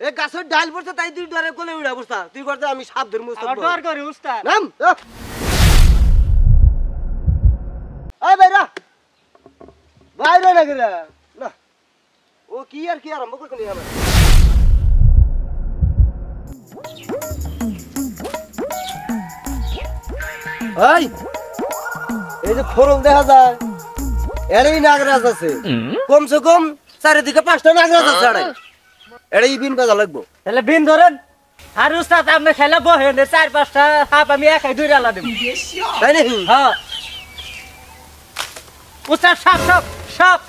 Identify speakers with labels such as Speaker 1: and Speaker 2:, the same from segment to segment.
Speaker 1: এ গাছের ডাল পড়ছে তাই তুই ডরে কোলে উড়া বসতা তুই করতে আমি সাপ ধরমু উস্তাদ
Speaker 2: ডর করি উস্তাদ
Speaker 1: নাম এই বাইরা বাইরে না গেরা না ও কি আরম্ভ করছনি আমার এই যে খরম দেখা যায় এরই নাগরাজ আছে কমসে কম চারিদিকে 5টা নাগরাজ আছে এড়াই বিন বাজা লাগবো
Speaker 2: তাহলে বিন ধরেন আর উস্তাদ আপনি খেলা বহেন 4-5টা সাপ আমি একাই ধরে আলা দেব
Speaker 1: তাই নাকি
Speaker 2: হ্যাঁ উস্তাদ সাপ সাপ সাপ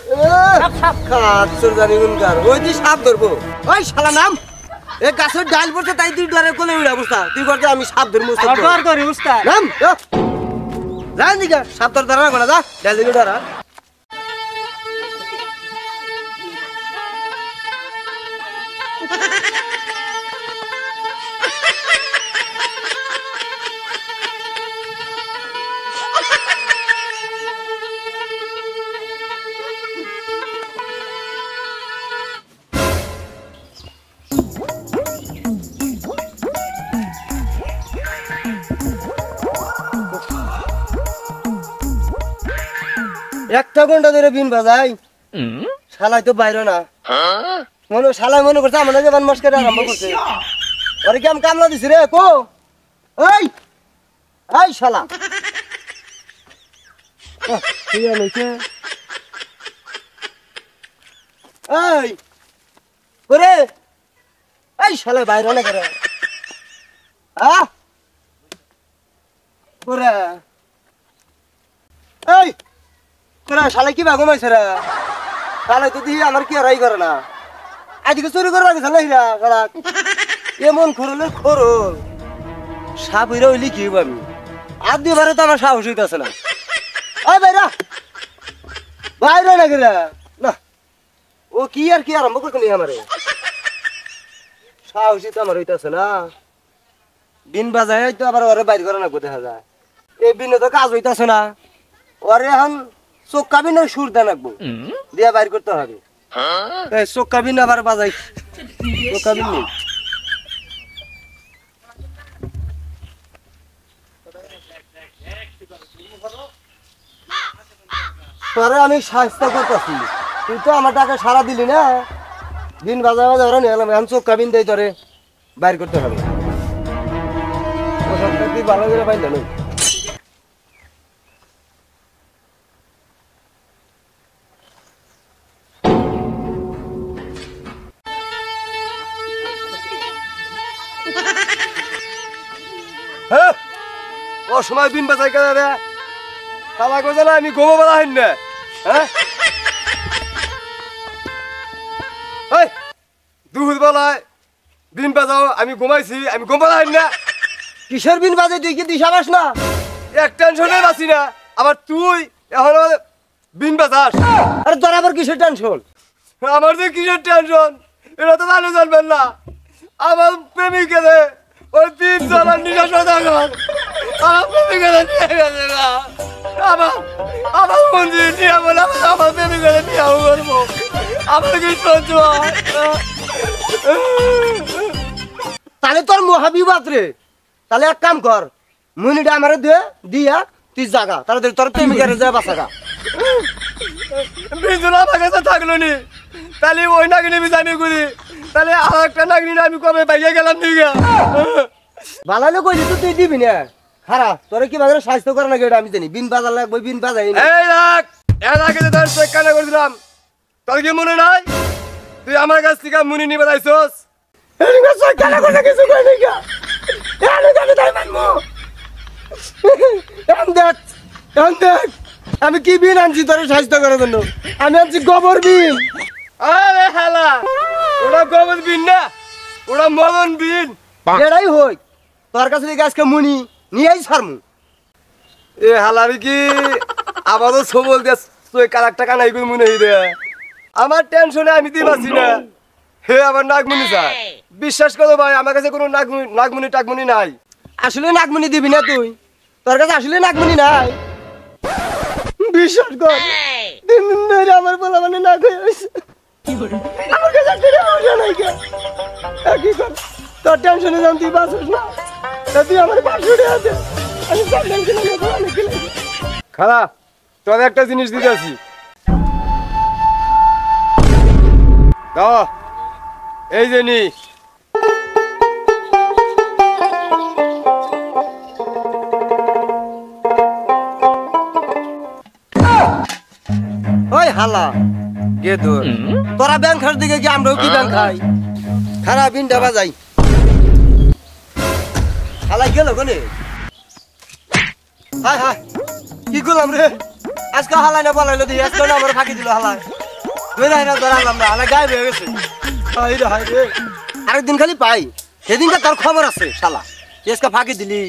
Speaker 2: সাপ সাপ
Speaker 1: খাচ্ছর জানি গুনকার ওই তুই সাপ ধরবো ওই শালা নাম এ গাছের ডাল পড়ছে তাই তুই ডরে কোলে উড়া বসতা তুই করতে আমি সাপ ধরমু উস্তাদ
Speaker 2: ডর করি উস্তাদ
Speaker 1: নাম জান দিগা সাপ ধর ধরা না যা ডাল দিকে ধরা একটা ঘন্টা ধরে বিন বাজাই শালাই তো বাইরে না শালাই মনে করছে আমার যেমন মস্কার আরম্ভ করছে ওরে কি আমি কামলা দিছি রে কো এই এই শালা এই করে এই শালা বাইরে না করে করে এই তোরা শালা কি বাগো মাইছে রে শালা তো দিই আমার কি রাই করে না আজকে চুরি করে রাখছে না হিরা শালা এমন খরলে খরল সাপ হইরা হইলি কি হইব আমি আর দিবারে তো আমার সাহস হইতাছে না ওই বাইরা বাইরে না গেরা না ও কি আরম্ভ করছনি আমারে সাহসই তো আমার হইতাছে না বিন বাজায় তো আবার ওরে বাইর করে না দেখা যায় এই বিনে তো কাজ হইতাছে না ওরে এখন চোক্কা বিনের সুর দেন রাখবো দিয়া বাইর করতে হবে চোক্কা বিন আবার বাজাই চোক্কা বিন নেই তোরে আমি সাহায্য করতেছি তুই তো আমার টাকা সারা দিলি না বিন বাজার বাজার ওরা নিয়ে এলাম এখন চোক্কা বিন দেয় তোরে বাইর করতে হবে ওসবটা তুই ভালো করে পাইলে নই সময় বিন বাজাই কেন রে তালা গোজা না আমি ঘুমো বেলা হইন না হ্যাঁ দুপুর বেলায় বিন বাজাও আমি ঘুমাইছি আমি ঘুম বেলা হইন না কিসের বিন বাজে তুই কি দিশা পাস না এক টেনশনে বাঁচি না আবার তুই এখন বিন বাজাস আরে তোর আবার কিসের টেনশন আমার যে কিসের টেনশন এটা তো ভালো জানবেন না আমার প্রেমিকে ওই 3 জনের নিশা সদাগর আমার প্রেমিকে নিয়ে গেছে না আমার মন্দির নিয়ে বলে আমার প্রেমিকে নিয়ে করবো আমার কি সহ্য তাহলে তোর মহাবিবাদ রে তাহলে এক কাম কর মুনিটা আমার দিয়া তুই জাগা তাহলে তোর প্রেমিকার যায় বাসাগা বিজুল আমার কাছে থাকলো নি তাহলে ওই নাগিনি বিজানি করি তাহলে আর একটা নাগিনি আমি কবে পাইয়া গেলাম দিগা বালালে কইলি তো তুই দিবি না হারা তোরে কি বাজারে স্বাস্থ্য করে না গেটা আমি জানি বিন বাজার লাগবে বিন বাজাই না এই রাখ এর আগে তো তোর চেক কানে করেছিলাম তোর কি মনে নাই তুই আমার কাছ থেকে মুনি নিয়ে বাজাইছস এই না চেক কানে করে কিছু কই নাই গা এনে জানি তাই মানমু দেখ আমি কি বিন আনছি তোরে স্বাস্থ্য করার জন্য আমি আনছি গোবর বিন আরে হালা ওটা গোবর বিন না ওটা মদন বিন এটাই হই তোর কাছে থেকে আজকে মুনি নিয়েই ছাড়মু এ হালারি কি আবারও সবল দেশ তুই কার টাকা নাই গুল মনে হইরে আমার টেনশনে আমি দিই পাচ্ছি না হে আবার নাগমুনি স্যার বিশ্বাস করো ভাই আমার কাছে কোনো নাগমুনি টাকমুনি নাই আসলে নাগমুনি দিবি না তুই তোর কাছে আসলে নাগমুনি নাই বিশ্বাস কর দিন দিন ধরে আমার বলা মানে নাগ হয়ে গেছে আমার কাছে একটা নাই কি কর তোর টেনশনে যান তুই বাঁচিস না তা তুই আমার 500 টাকা দে আমি স্যান্ডেল কিনে নেবো অনেক কিনে খালা তোর একটা জিনিস দিতেছি দাও এই যে নি ওই হালা গে দূর তোরা ব্যাংক খাস দিকে কি আমরাও কি ব্যাংক খাই খারাপ বিনটা বাজাই হালাই গেল কোনে হাই হাই কি করলাম রে আজকে হালাই না বলাইলো দি আজকে না আমার ফাঁকি দিল হালাই দুই না না ধরা হালাম না হালাই গায়েব হয়ে গেছে হাই রে আরেকদিন খালি পাই সেদিনটা তোর খবর আছে শালা আজকে ফাঁকি দিলি